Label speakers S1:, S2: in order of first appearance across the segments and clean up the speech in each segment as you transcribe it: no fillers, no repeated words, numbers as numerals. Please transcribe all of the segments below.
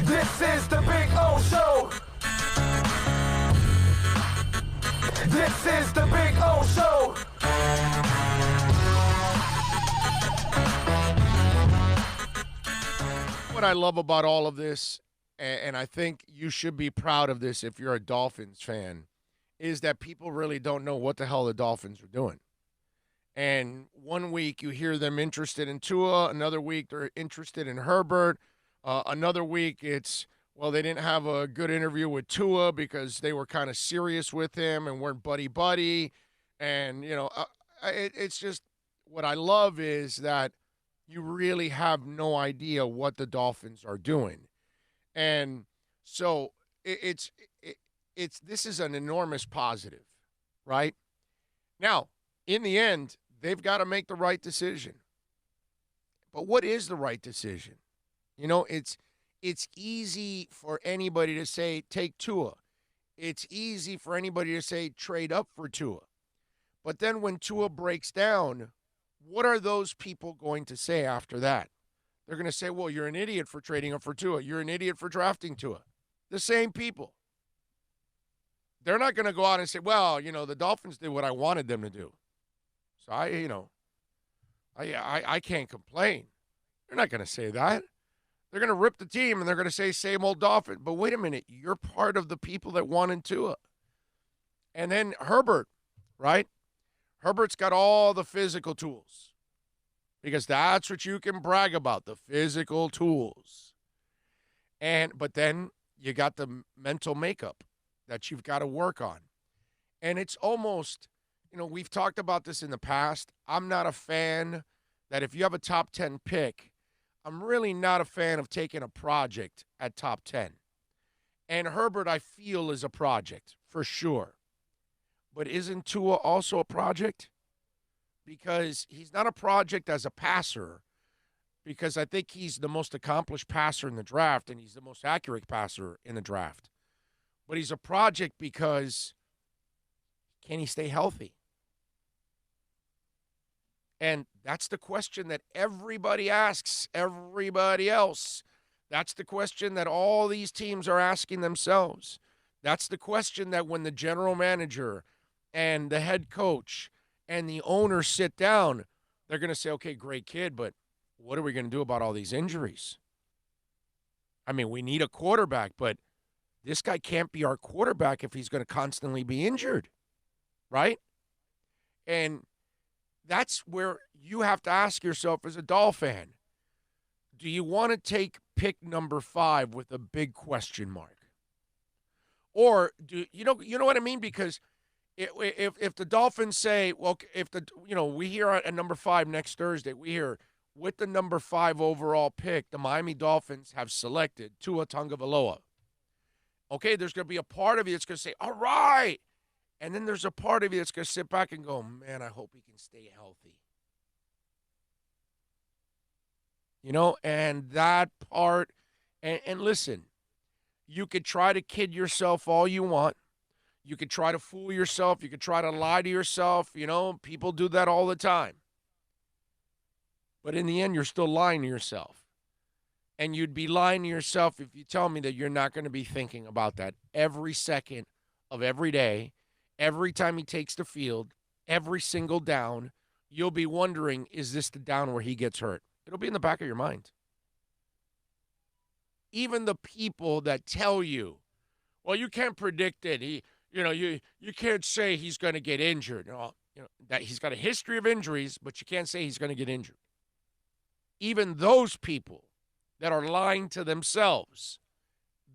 S1: This is the Big O Show. This is the Big O Show.
S2: What I love about all of this, and I think you should be proud of this if you're a Dolphins fan, is that people really don't know what the hell the Dolphins are doing. And one week you hear them interested in Tua, another week they're interested in Herbert, another week it's, well, they didn't have a good interview with Tua because they were kind of serious with him and weren't buddy-buddy. And, it's just what I love is that you really have no idea what the Dolphins are doing. And so it's this is an enormous positive, right? Now, in the end, they've got to make the right decision. But what is the right decision? It's easy for anybody to say, take Tua. It's easy for anybody to say, trade up for Tua. But then when Tua breaks down, what are those people going to say after that? They're going to say, well, you're an idiot for trading up for Tua. You're an idiot for drafting Tua. The same people. They're not going to go out and say, well, the Dolphins did what I wanted them to do. So I can't complain. They're not going to say that. They're going to rip the team and they're going to say, same old Dolphin. But wait a minute, you're part of the people that wanted Tua. And then Herbert, right? Herbert's got all the physical tools because that's what you can brag about, the physical tools. But then you got the mental makeup that you've got to work on. And it's almost, we've talked about this in the past. I'm not a fan that if you have a top 10 pick, I'm really not a fan of taking a project at top 10. And Herbert, I feel, is a project for sure. But isn't Tua also a project? Because he's not a project as a passer, because I think he's the most accomplished passer in the draft, and he's the most accurate passer in the draft. But he's a project because can he stay healthy? And that's the question that everybody asks everybody else. That's the question that all these teams are asking themselves. That's the question that when the general manager and the head coach and the owner sit down, they're going to say, okay, great kid, but what are we going to do about all these injuries? I mean, we need a quarterback, but this guy can't be our quarterback if he's going to constantly be injured, right? And that's where you have to ask yourself as a Dolphin fan, do you want to take pick number 5 with a big question mark? Or do you know what I mean? Because if the Dolphins say, well, we hear at number 5 next Thursday, we hear with the number 5 overall pick, the Miami Dolphins have selected Tua Tagovailoa. Okay, there's going to be a part of you that's going to say, all right. And then there's a part of you that's going to sit back and go, man, I hope he can stay healthy. And that part, and listen, you could try to kid yourself all you want. You could try to fool yourself. You could try to lie to yourself. People do that all the time. But in the end, you're still lying to yourself. And you'd be lying to yourself if you tell me that you're not going to be thinking about that every second of every day, every time he takes the field, every single down. You'll be wondering, is this the down where he gets hurt? It'll be in the back of your mind. Even the people that tell you, well, you can't predict it. You can't say he's going to get injured. That he's got a history of injuries, but you can't say he's going to get injured. Even those people that are lying to themselves,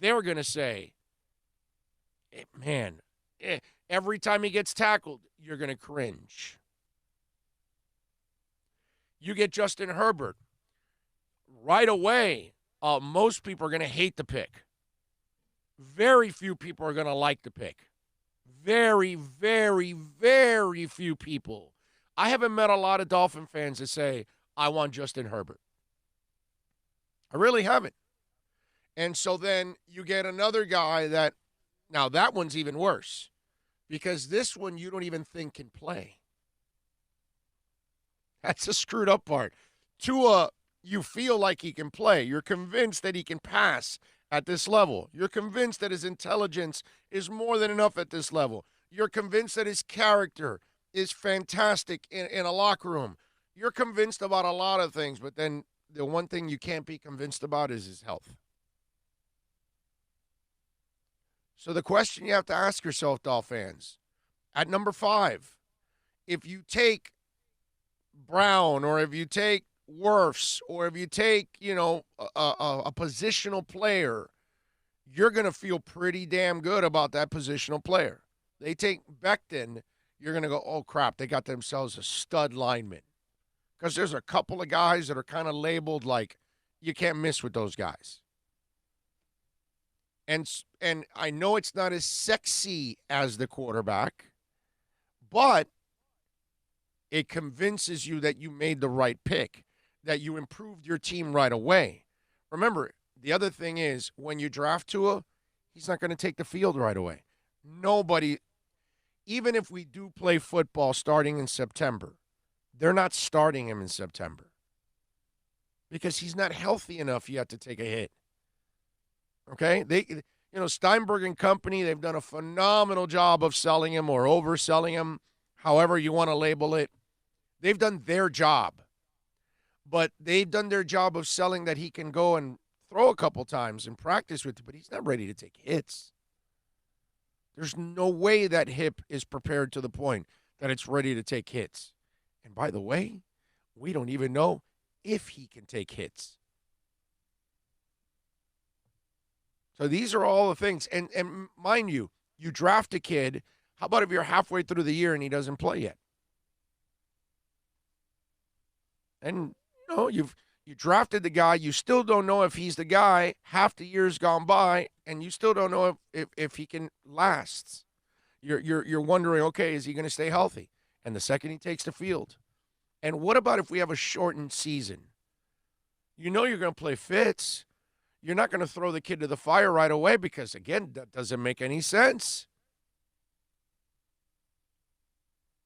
S2: they're going to say, man, every time he gets tackled, you're going to cringe. You get Justin Herbert, right away, most people are going to hate the pick. Very few people are going to like the pick. Very, very, very few people. I haven't met a lot of Dolphin fans that say, I want Justin Herbert. I really haven't. And so then you get another guy that, now that one's even worse, because this one you don't even think can play. That's the screwed up part. Tua, you feel like he can play. You're convinced that he can pass at this level. You're convinced that his intelligence is more than enough at this level. You're convinced that his character is fantastic in a locker room. You're convinced about a lot of things, but then the one thing you can't be convinced about is his health. So the question you have to ask yourself, Doll fans, at number 5, if you take Brown or if you take Wirfs or if you take, a positional player, you're going to feel pretty damn good about that positional player. They take Becton, you're going to go, oh, crap, they got themselves a stud lineman. Because there's a couple of guys that are kind of labeled like you can't miss with those guys. And I know it's not as sexy as the quarterback, but it convinces you that you made the right pick, that you improved your team right away. Remember, the other thing is when you draft Tua, he's not going to take the field right away. Nobody, even if we do play football starting in September, they're not starting him in September because he's not healthy enough yet to take a hit. Okay? Steinberg and company, they've done a phenomenal job of selling him or overselling him, however you want to label it. They've done their job. But they've done their job of selling that he can go and throw a couple times and practice with it, but he's not ready to take hits. There's no way that hip is prepared to the point that it's ready to take hits. And by the way, we don't even know if he can take hits. So these are all the things. And mind you, you draft a kid. How about if you're halfway through the year and he doesn't play yet? And, you drafted the guy. You still don't know if he's the guy. Half the year's gone by, and you still don't know if he can last. You're wondering, okay, is he going to stay healthy? And the second he takes the field. And what about if we have a shortened season? You're going to play Fitz. You're not going to throw the kid to the fire right away because, again, that doesn't make any sense.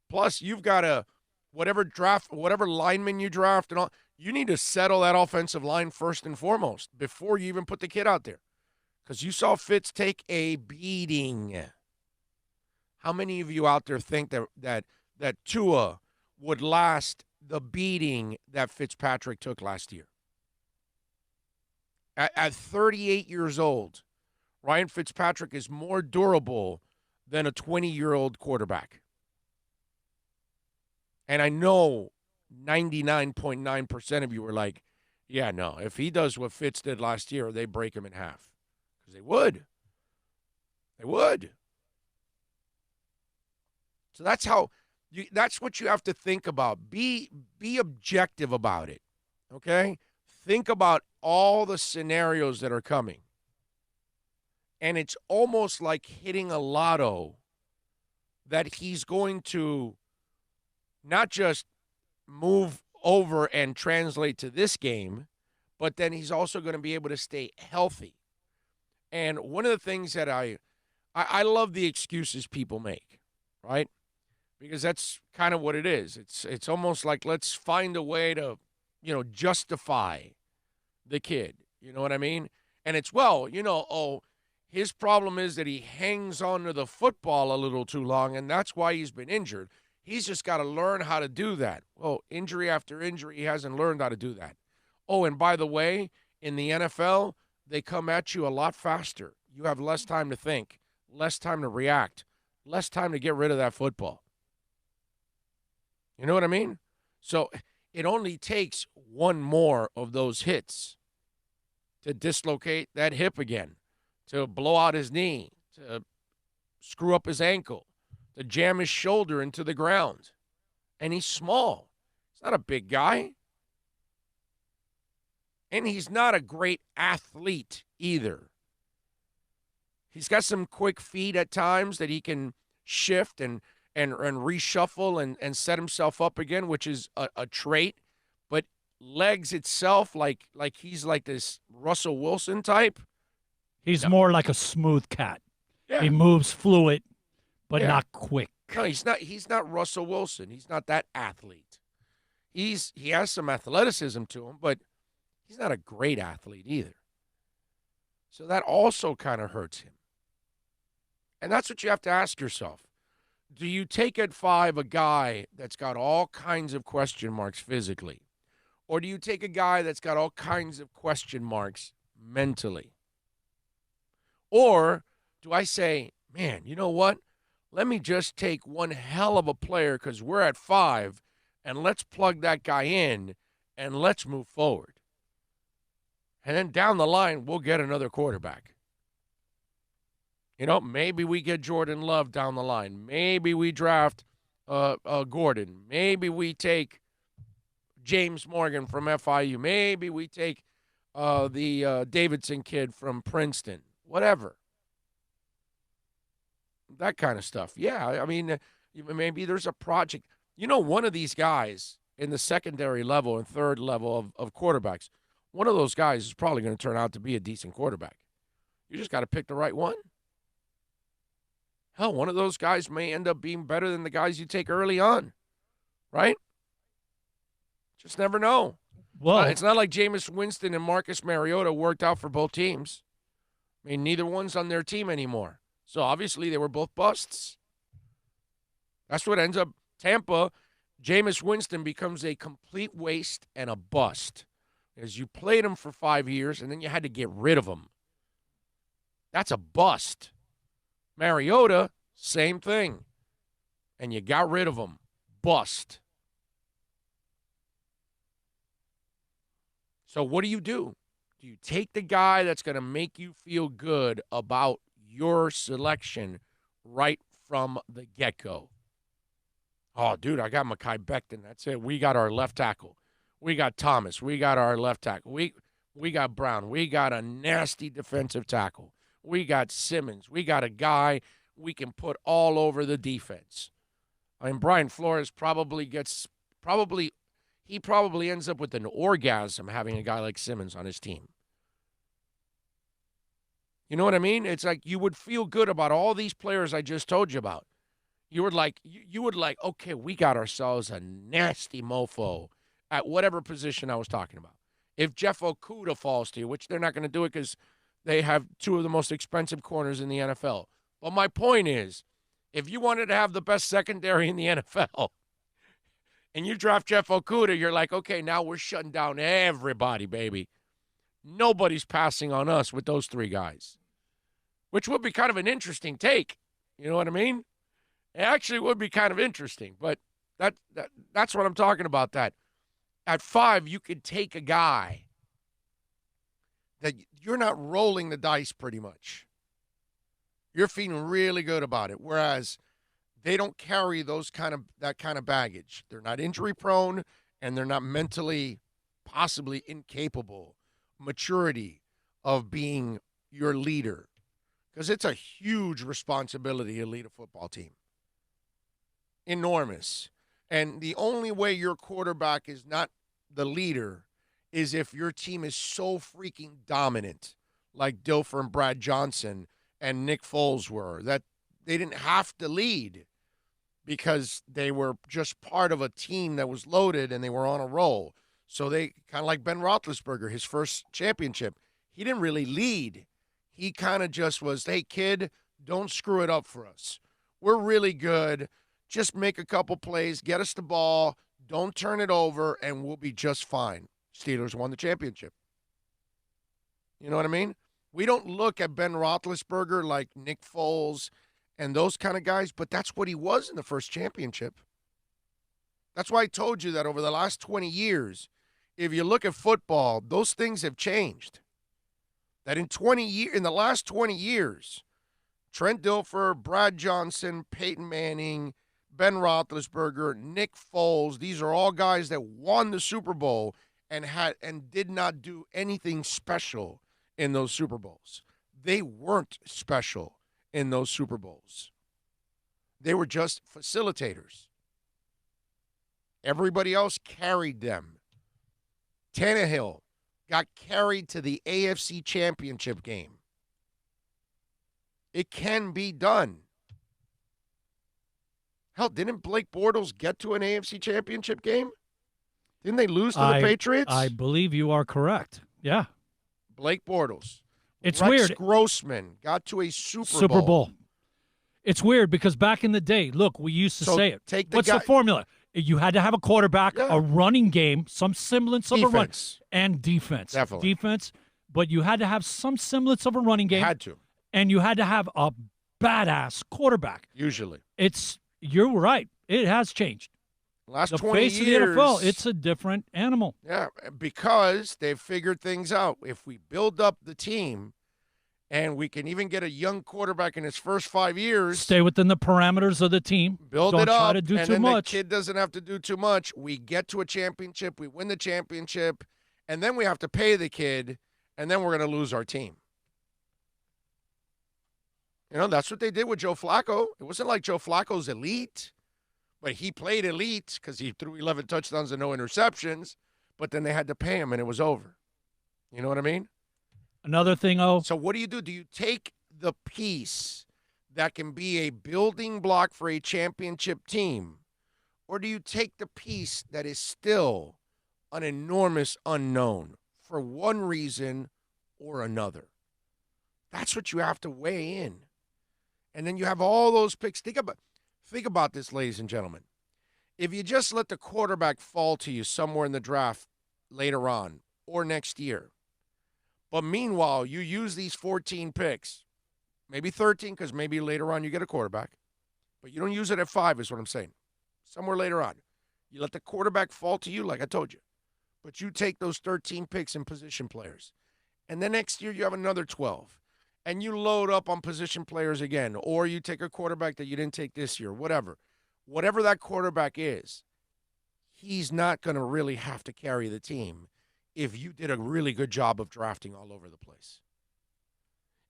S2: Plus, you've got to, whatever lineman you draft and all, you need to settle that offensive line first and foremost before you even put the kid out there. Because you saw Fitz take a beating. How many of you out there think that Tua would last the beating that Fitzpatrick took last year? At 38 years old, Ryan Fitzpatrick is more durable than a 20-year-old quarterback. And I know 99.9% of you were like, yeah, no, if he does what Fitz did last year, they break him in half. Because they would. They would. So that's what you have to think about. Be objective about it, okay? Think about all the scenarios that are coming. And it's almost like hitting a lotto that he's going to not just move over and translate to this game, but then he's also going to be able to stay healthy. And one of the things that I love the excuses people make, right? Because that's kind of what it is. It's almost like let's find a way to, justify the kid. You know what I mean? And it's, his problem is that he hangs on to the football a little too long, and that's why he's been injured. He's just got to learn how to do that. Well, injury after injury, he hasn't learned how to do that. Oh, and by the way, in the NFL, they come at you a lot faster. You have less time to think, less time to react, less time to get rid of that football. You know what I mean? So it only takes one more of those hits to dislocate that hip again, to blow out his knee, to screw up his ankle, to jam his shoulder into the ground. And he's small. He's not a big guy. And he's not a great athlete either. He's got some quick feet at times that he can shift and reshuffle and set himself up again, which is a trait. But legs itself, like he's like this Russell Wilson type.
S3: He's more like a smooth cat.
S2: Yeah.
S3: He moves fluid, but not quick.
S2: No, he's not Russell Wilson. He's not that athlete. He has some athleticism to him, but he's not a great athlete either. So that also kind of hurts him. And that's what you have to ask yourself. Do you take at 5 a guy that's got all kinds of question marks physically? Or do you take a guy that's got all kinds of question marks mentally? Or do I say, man, you know what? Let me just take one hell of a player because we're at 5, and let's plug that guy in, and let's move forward. And then down the line, we'll get another quarterback. You know, maybe we get Jordan Love down the line. Maybe we draft Gordon. Maybe we take James Morgan from FIU. Maybe we take the Davidson kid from Princeton. Whatever. That kind of stuff. Yeah, I mean, maybe there's a project. You know, one of these guys in the secondary level and third level of quarterbacks, one of those guys is probably going to turn out to be a decent quarterback. You just got to pick the right one. Hell, one of those guys may end up being better than the guys you take early on, right? Just never know.
S3: Well,
S2: it's not like Jameis Winston and Marcus Mariota worked out for both teams. I mean, neither one's on their team anymore. So obviously they were both busts. That's what ends up. Tampa, Jameis Winston becomes a complete waste and a bust. As you played him for 5 years and then you had to get rid of him. That's a bust. Mariota, same thing. And you got rid of him. Bust. So what do? Do you take the guy that's going to make you feel good about your selection right from the get-go? Oh, dude, I got Mekhi Becton. That's it. We got our left tackle. We got Thomas. We got our left tackle. We got Brown. We got a nasty defensive tackle. We got Simmons. We got a guy we can put all over the defense. I mean, Brian Flores probably ends up with an orgasm having a guy like Simmons on his team. You know what I mean? It's like you would feel good about all these players I just told you about. You would like, okay, we got ourselves a nasty mofo at whatever position I was talking about. If Jeff Okudah falls to you, which they're not going to do it because they have 2 of the most expensive corners in the NFL. But my point is, if you wanted to have the best secondary in the NFL and you draft Jeff Okudah, you're like, okay, now we're shutting down everybody, baby. Nobody's passing on us with those 3 guys, which would be kind of an interesting take. You know what I mean? It actually would be kind of interesting, but that's what I'm talking about. That at 5, you could take a guy that you're not rolling the dice pretty much. You're feeling really good about it, whereas they don't carry that kind of baggage. They're not injury prone, and they're not mentally possibly incapable, maturity of being your leader, because it's a huge responsibility to lead a football team. Enormous. And the only way your quarterback is not the leader is if your team is so freaking dominant, like Dilfer and Brad Johnson and Nick Foles were, that they didn't have to lead because they were just part of a team that was loaded and they were on a roll. So they kind of like Ben Roethlisberger, his first championship. He didn't really lead. He kind of just was, hey, kid, don't screw it up for us. We're really good. Just make a couple plays, get us the ball, don't turn it over, and we'll be just fine. Steelers won the championship. You know what I mean? We don't look at Ben Roethlisberger like Nick Foles and those kind of guys, but that's what he was in the first championship. That's why I told you that over the last 20 years, if you look at football, those things have changed. That in the last 20 years, Trent Dilfer, Brad Johnson, Peyton Manning, Ben Roethlisberger, Nick Foles, these are all guys that won the Super Bowl and did not do anything special in those Super Bowls. They weren't special in those Super Bowls. They were just facilitators. Everybody else carried them. Tannehill got carried to the AFC Championship game. It can be done. Hell, didn't Blake Bortles get to an AFC Championship game? Didn't they lose to the Patriots?
S3: I believe you are correct. Yeah.
S2: Blake Bortles.
S3: It's
S2: Rex
S3: weird.
S2: Grossman got to a Super
S3: Super
S2: Bowl.
S3: Bowl. It's weird because back in the day, look, we used to say it. What's the formula? You had to have a quarterback, a running game, some semblance of a run, and defense.
S2: Definitely.
S3: Defense, but you had to have some semblance of a running game.
S2: Had to.
S3: And you had to have a badass quarterback.
S2: Usually.
S3: You're right. It has changed.
S2: Last
S3: the
S2: 20
S3: face
S2: years.
S3: of the NFL, it's a different animal.
S2: Yeah, because they've figured things out. If we build up the team and we can even get a young quarterback in his first 5 years.
S3: Stay within the parameters of the team.
S2: Build
S3: Don't
S2: it up.
S3: try to do
S2: and
S3: too
S2: then
S3: much.
S2: The kid doesn't have to do too much. We get to a championship. We win the championship. And then we have to pay the kid. And then we're going to lose our team. You know, that's what they did with Joe Flacco. It wasn't like Joe Flacco's elite. But he played elite because he threw 11 touchdowns and no interceptions. But then they had to pay him, and it was over. You know what I mean?
S3: Another thing,
S2: So what do? Do you take the piece that can be a building block for a championship team, or do you take the piece that is still an enormous unknown for one reason or another? That's what you have to weigh in. And then you have all those picks. Think about this, ladies and gentlemen. If you just let the quarterback fall to you somewhere in the draft later on or next year, but meanwhile, you use these 14 picks, maybe 13 because maybe later on you get a quarterback, but you don't use it at 5 is what I'm saying. Somewhere later on. You let the quarterback fall to you like I told you, but you take those 13 picks in position players, and then next year you have another 12, and you load up on position players again, or you take a quarterback that you didn't take this year, whatever. Whatever that quarterback is, he's not going to really have to carry the team if you did a really good job of drafting all over the place.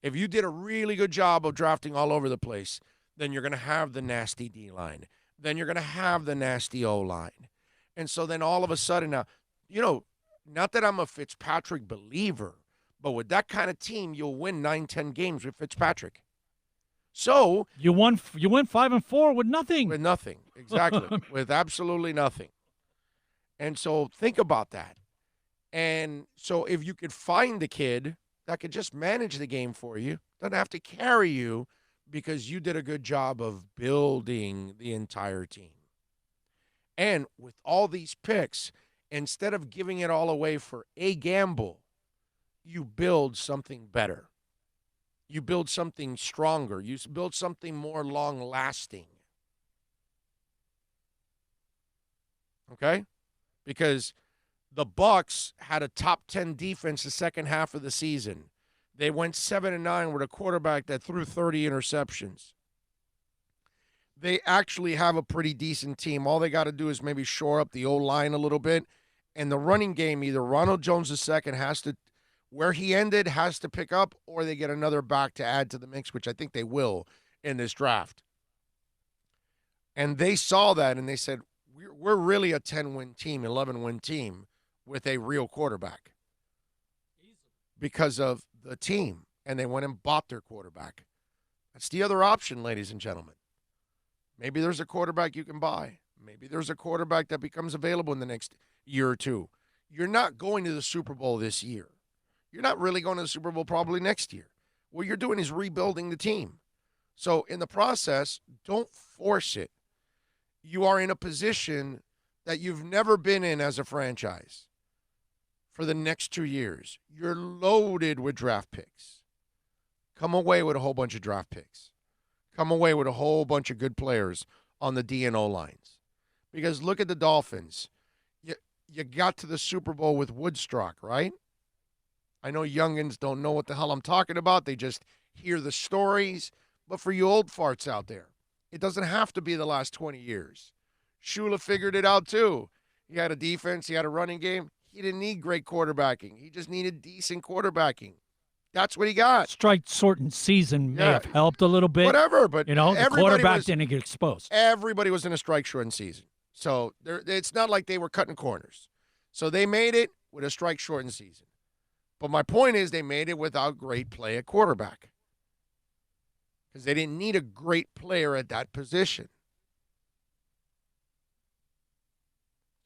S2: If you did a really good job of drafting all over the place, then you're going to have the nasty D-line. Then you're going to have the nasty O-line. And so then all of a sudden now, you know, not that I'm a Fitzpatrick believer, but with that kind of team, you'll win 9-10 games with Fitzpatrick. So
S3: you win 5-4 with nothing.
S2: With nothing, exactly. With absolutely nothing. And so think about that. And so if you could find the kid that could just manage the game for you, doesn't have to carry you because you did a good job of building the entire team. And with all these picks, instead of giving it all away for a gamble, you build something better. You build something stronger. You build something more long-lasting. Okay? Because the Bucs had a top 10 defense the second half of the season. They went 7-9 with a quarterback that threw 30 interceptions. They actually have a pretty decent team. All they got to do is maybe shore up the O-line a little bit. And the running game, either Ronald Jones II has to, where he ended, has to pick up, or they get another back to add to the mix, which I think they will in this draft. And they saw that, and they said, we're really a 10-win team, 11-win team with a real quarterback because of the team. And they went and bought their quarterback. That's the other option, ladies and gentlemen. Maybe there's a quarterback you can buy. Maybe there's a quarterback that becomes available in the next year or two. You're not going to the Super Bowl this year. You're not really going to the Super Bowl probably next year. What you're doing is rebuilding the team. So in the process, don't force it. You are in a position that you've never been in as a franchise for the next 2 years. You're loaded with draft picks. Come away with a whole bunch of draft picks. Come away with a whole bunch of good players on the D and O lines. Because look at the Dolphins. You got to the Super Bowl with Woodstock, right? I know youngins don't know what the hell I'm talking about. They just hear the stories. But for you old farts out there, it doesn't have to be the last 20 years. Shula figured it out too. He had a defense. He had a running game. He didn't need great quarterbacking. He just needed decent quarterbacking. That's what he got.
S3: Strike shortened season may have helped a little bit.
S2: Whatever, but
S3: you know, the quarterback didn't get exposed.
S2: Everybody was in a strike shortened season. So it's not like they were cutting corners. So they made it with a strike shortened season. But my point is they made it without great play at quarterback. Because they didn't need a great player at that position.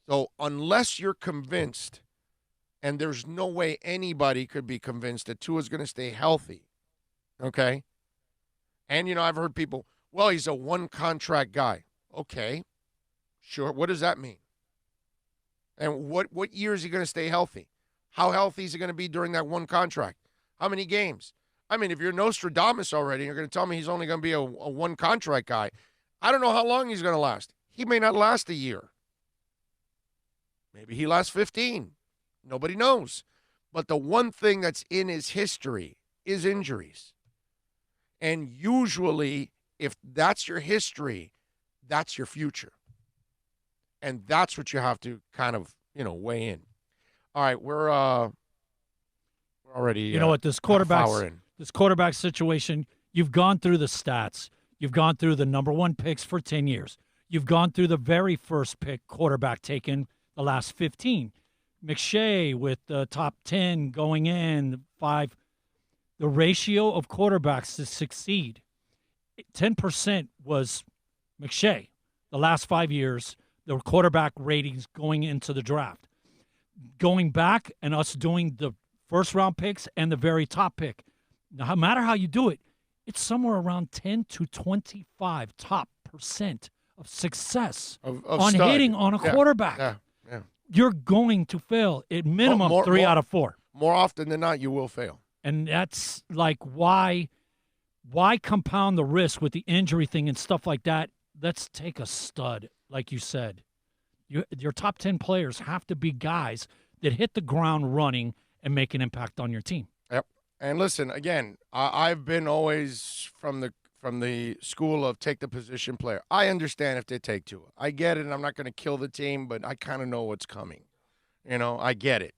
S2: So unless you're convinced And there's no way anybody could be convinced that Tua's going to stay healthy. Okay? And, I've heard people, well, he's a one-contract guy. Okay. Sure. What does that mean? And what year is he going to stay healthy? How healthy is he going to be during that one contract? How many games? I mean, if you're Nostradamus already, you're going to tell me he's only going to be a one-contract guy. I don't know how long he's going to last. He may not last a year. Maybe he lasts 15. Nobody knows. But the one thing that's in his history is injuries. And usually, if that's your history, that's your future. And that's what you have to kind of, weigh in. All right, we're already
S3: You know what, this quarterback situation, you've gone through the stats. You've gone through the number one picks for 10 years. You've gone through the very first pick quarterback taken the last 15. McShay with the top 10 going in, 5. The ratio of quarterbacks to succeed, 10% was McShay. The last 5 years, the quarterback ratings going into the draft. Going back and us doing the first-round picks and the very top pick, no matter how you do it, it's somewhere around 10 to 25 top % of success
S2: of
S3: on
S2: stud.
S3: hitting on a quarterback.
S2: Yeah.
S3: You're going to fail at minimum 3 out of 4.
S2: More often than not, you will fail.
S3: And that's like why compound the risk with the injury thing and stuff like that? Let's take a stud, like you said. Your top 10 players have to be guys that hit the ground running and make an impact on your team.
S2: Yep. And listen, again, I've been always from the school of take the position player. I understand if they take Tua. I get it, and I'm not going to kill the team, but I kind of know what's coming. I get it.